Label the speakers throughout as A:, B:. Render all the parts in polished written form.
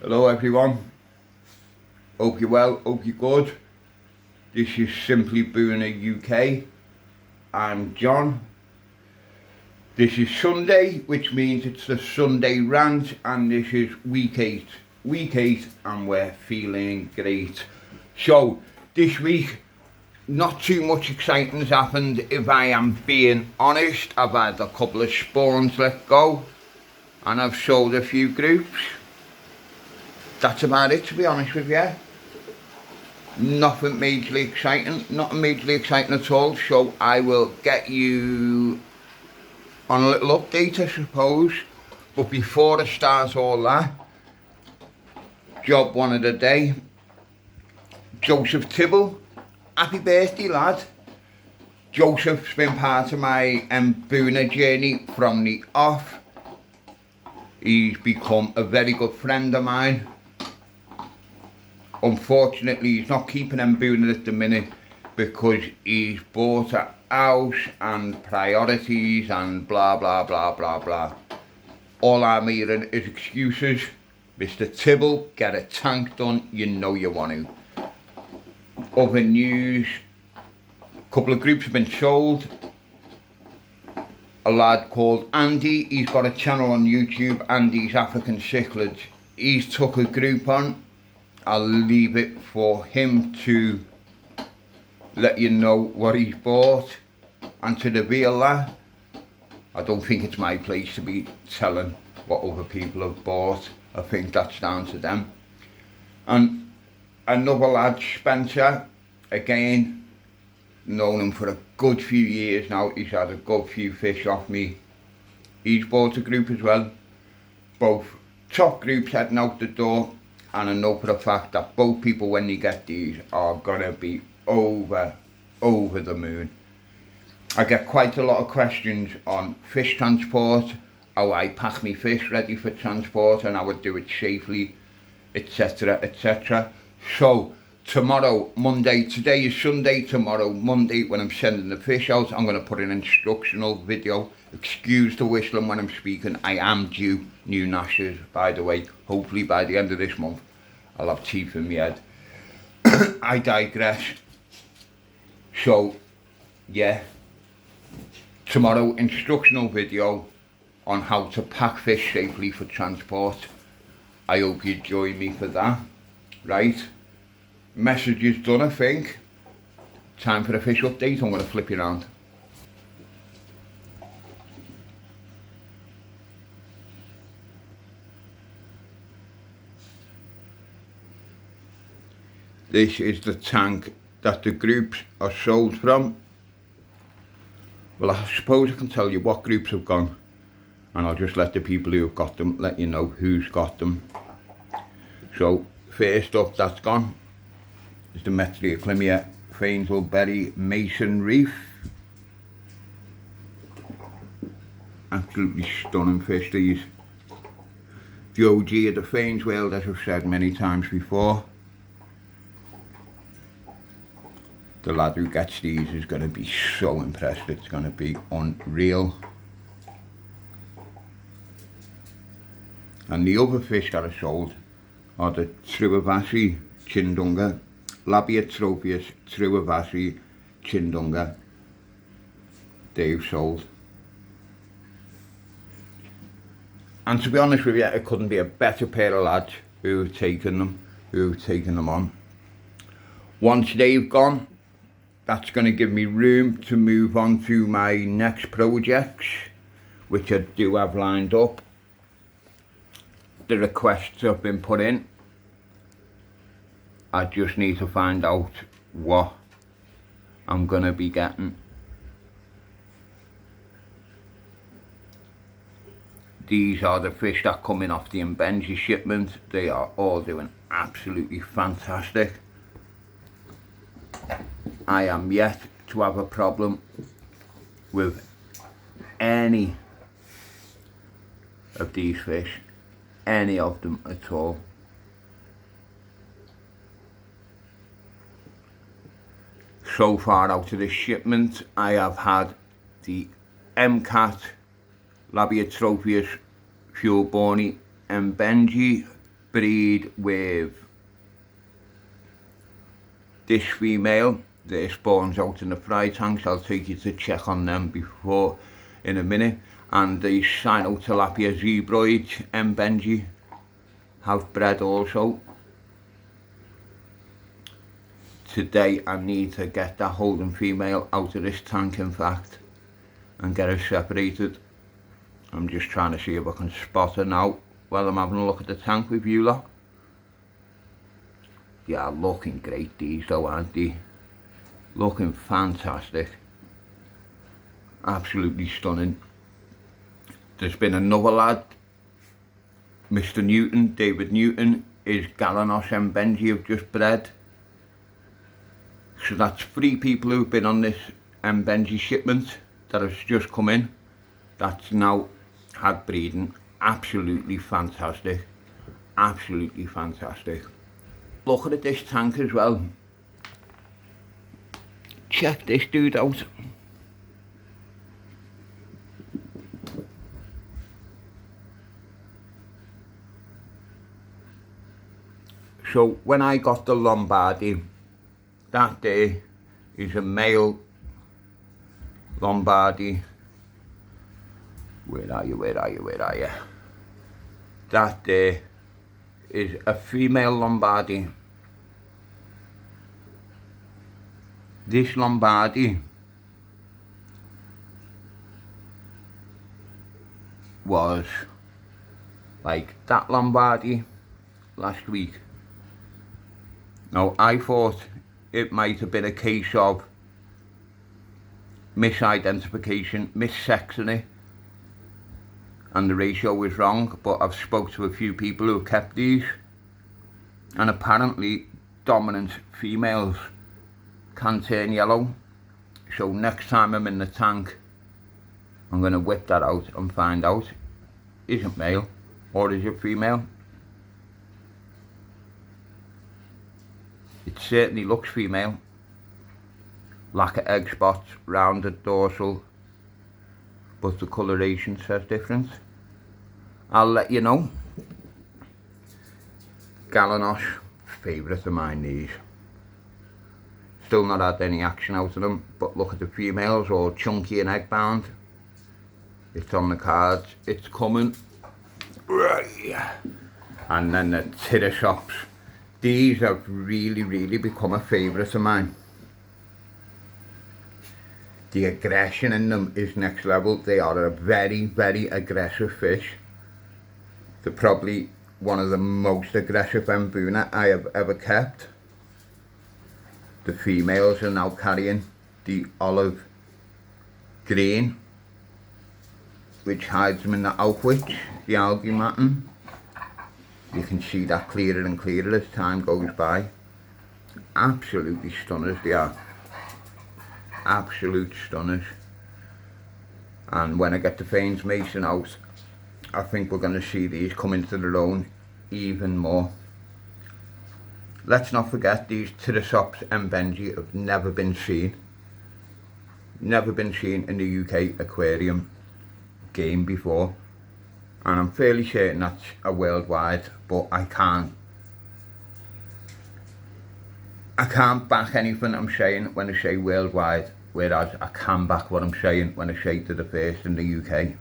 A: Hello everyone, hope you're well, hope you're good. This is Simply Mbuna UK. I'm John. This is Sunday, which means it's the Sunday rant, and this is week 8. Week 8 and we're feeling great. So this week, not too much exciting's happened if I am being honest. I've had a couple of spawns let go and I've sold a few groups. That's about it, to be honest with you. Nothing majorly exciting at all, so I will get you on a little update, I suppose. But before I start all that, job one of the day. Joseph Tibble, happy birthday lad. Joseph's been part of my mbuna journey from the off. He's become a very good friend of mine. Unfortunately, he's not keeping mbuna at the minute because he's bought a house and priorities and blah blah blah blah blah. All I'm hearing is excuses. Mr. Tibble, get a tank done, you know you want to. Other news, a couple of groups have been sold. A lad called Andy, he's got a channel on YouTube, Andy's African Cichlids. He's took a group on. I'll leave it for him to let you know what he's bought and to reveal that. I don't think it's my place to be telling what other people have bought. I think that's down to them. And another lad, Spencer, again, known him for a good few years now. He's had a good few fish off me. He's bought a group as well. Both top groups heading out the door. And I know for a fact that both people, when they get these, are going to be over the moon. I get quite a lot of questions on fish transport, how I pack my fish ready for transport and how I do it safely, etc, etc. So tomorrow, Monday, today is Sunday, tomorrow, Monday, when I'm sending the fish out, I'm going to put an instructional video. Excuse the whistling when I'm speaking. I am due new gnashes, by the way. Hopefully by the end of this month, I'll have teeth in my head. I digress. So, yeah. Tomorrow, instructional video on how to pack fish safely for transport. I hope you join me for that. Right. Message is done, I think. Time for a fish update. I'm going to flip you around. This is the tank that the groups are sold from. Well, I suppose I can tell you what groups have gone, and I'll just let the people who have got them let you know who's got them. So first up, that's gone, is the Metriaclimia Fainswellberry Mason Reef. Absolutely stunning fish, these. The OG of the Fainswell, as I've said many times before. The lad who gets these is going to be so impressed. It's going to be unreal. And the other fish that are sold are the Truavasi Chindunga, Labiatrophius Truavasi Chindunga. They've sold. And to be honest with you, it couldn't be a better pair of lads who've taken them on. Once they've gone, that's going to give me room to move on to my next projects, which I do have lined up. The requests have been put in. I just need to find out what I'm going to be getting. These are the fish that come in off the Mbenji shipment. They are all doing absolutely fantastic. I am yet to have a problem with any of these fish, any of them at all. So far out of this shipment, I have had the MCAT Labiatrophius Fuelborni Mbenji breed with this female. Their spawns out in the fry tanks. I'll take you to check on them before in a minute. And the Sinotilapia zebroids, Benji, have bred also. Today I need to get that holding female out of this tank, in fact, and get her separated. I'm just trying to see if I can spot her now while I'm having a look at the tank with you lot. Yeah, looking great these though, aren't they? Looking fantastic. Absolutely stunning. There's been another lad, Mr. Newton, David Newton, is Galanos Benji have just bred. So that's 3 people who've been on this Benji shipment that has just come in. That's now had breeding. Absolutely fantastic. Absolutely fantastic. Looking at this tank as well. Check this dude out. So when I got the Lombardy, that there is a male Lombardy. Where are you? That there is a female Lombardy. This Lombardy was like that Lombardy last week. Now I thought it might have been a case of misidentification, missexing it, and the ratio was wrong, but I've spoke to a few people who have kept these, and apparently dominant females can turn yellow. So next time I'm in the tank, I'm going to whip that out and find out, is it male or is it female? It certainly looks female. Lack of egg spots, rounded dorsal, but the coloration says different. I'll let you know. Galanos, favourite of mine these. Still not had any action out of them, but look at the females, all chunky and egg bound. It's on the cards, it's coming. Right. And then the Tirsops. These have really become a favourite of mine. The aggression in them is next level. They are a very aggressive fish. They're probably one of the most aggressive mbuna I have ever kept. The females are now carrying the olive green, which hides them in the outwitch, the algae matting. You can see that clearer and clearer as time goes by. Absolutely stunners they are. Absolute stunners. And when I get the Fanes Mason out, I think we're going to see these come into their own even more. Let's not forget these Tirsops Benji have never been seen. Never been seen in the UK aquarium game before. And I'm fairly certain that's a worldwide, but I can't back anything I'm saying when I say worldwide, whereas I can back what I'm saying when I say to the first in the UK.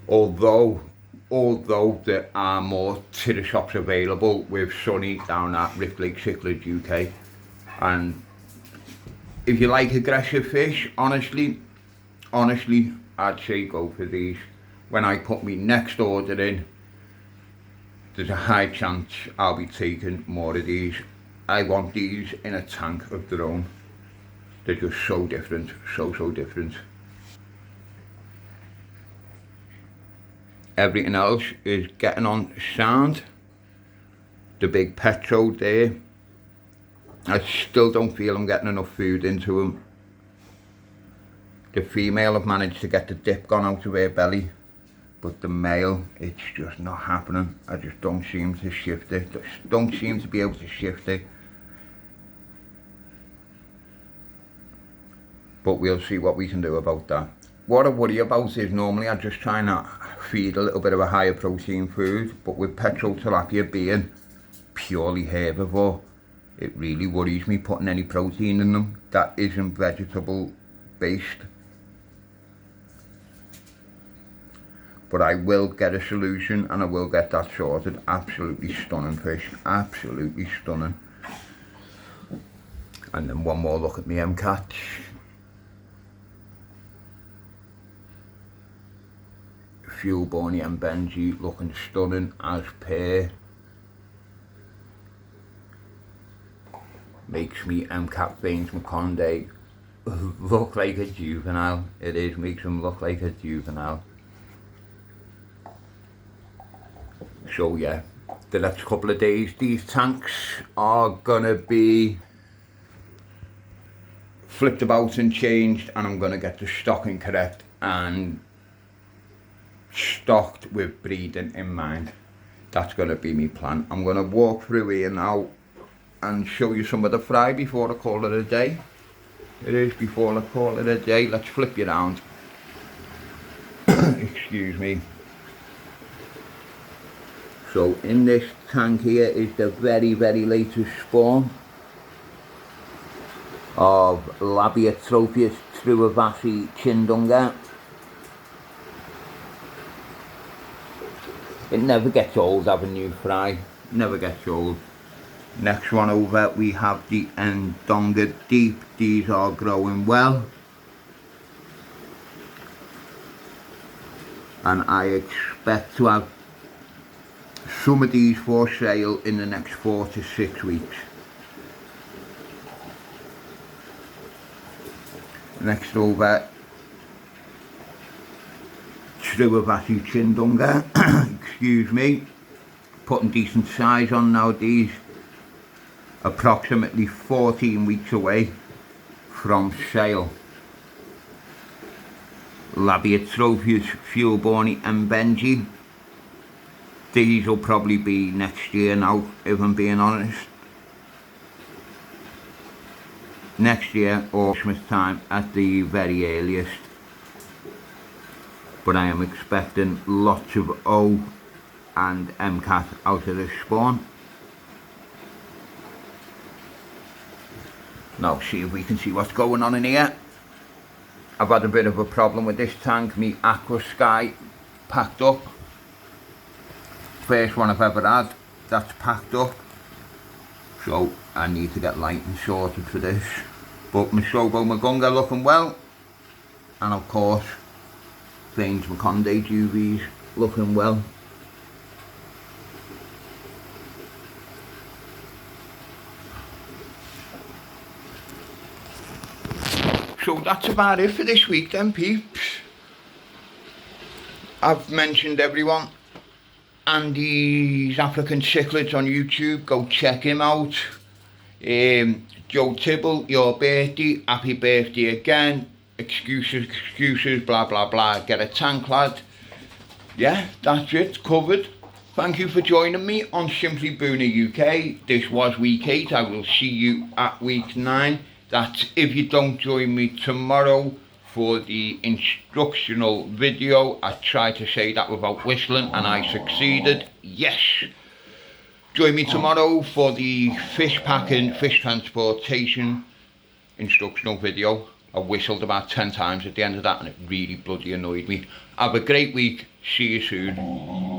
A: Although there are more Tirsops available with Sunny down at Rift Lake Cichlids UK, and if you like aggressive fish, honestly, I'd say go for these. When I put my next order in, there's a high chance I'll be taking more of these. I want these in a tank of their own. They're just so different, so different. Everything else is getting on sound. The big petrode there, I still don't feel I'm getting enough food into them. The female have managed to get the dip gone out of her belly, but the male, it's just not happening. I just don't seem to shift it. Don't seem to be able to shift it. But we'll see what we can do about that. what I worry about is normally I just try and feed a little bit of a higher protein food, but with petrol tilapia being purely herbivore, it really worries me putting any protein in them that isn't vegetable based. But I will get a solution and I will get that sorted. Absolutely stunning fish, absolutely stunning. And then one more look at my catch. Fuel Bony and Benji looking stunning as per. Makes me MCAT Veins McConday look like a juvenile. It is, makes him look like a juvenile. So yeah, the next couple of days these tanks are gonna be flipped about and changed, and I'm gonna get the stocking correct and stocked with breeding in mind. That's gonna be my plan. I'm gonna walk through here now and show you some of the fry before I call it a day. It is before I call it a day. Let's flip you around. Excuse me. So in this tank here is the very latest spawn of Labiatrophius truivasi chindunga. It never gets old having new fry, never gets old. Next one over we have the Ndonga Deep. These are growing well. And I expect to have some of these for sale in the next 4 to 6 weeks. Next over, truivasi chindunga, excuse me, putting decent size on now. These approximately 14 weeks away from sale. Labiatrophius, Fuel Bony and Benji. These will probably be next year now, if I'm being honest. Next year or Christmas time at the very earliest. But I am expecting lots of O and MCAT out of this spawn. Now see if we can see what's going on in here. I've had a bit of a problem with this tank. Me Aqua Sky packed up. First one I've ever had, that's packed up. So I need to get lighting sorted for this. But my Sobo Magunga looking well. And of course, Veins McConday UVs looking well. So that's about it for this week then, peeps. I've mentioned everyone. Andy's African Cichlids on YouTube, go check him out. Joe Tibble, your birthday, happy birthday again. Excuses, blah blah blah, get a tank lad. Yeah, that's it, covered. Thank you for joining me on Simply Mbuna UK. This was week 8, I will see you at week 9. That's if you don't join me tomorrow for the instructional video. I tried to say that without whistling and I succeeded. Yes. Join me tomorrow for the fish packing, fish transportation instructional video. I whistled about 10 times at the end of that and it really bloody annoyed me. Have a great week. See you soon.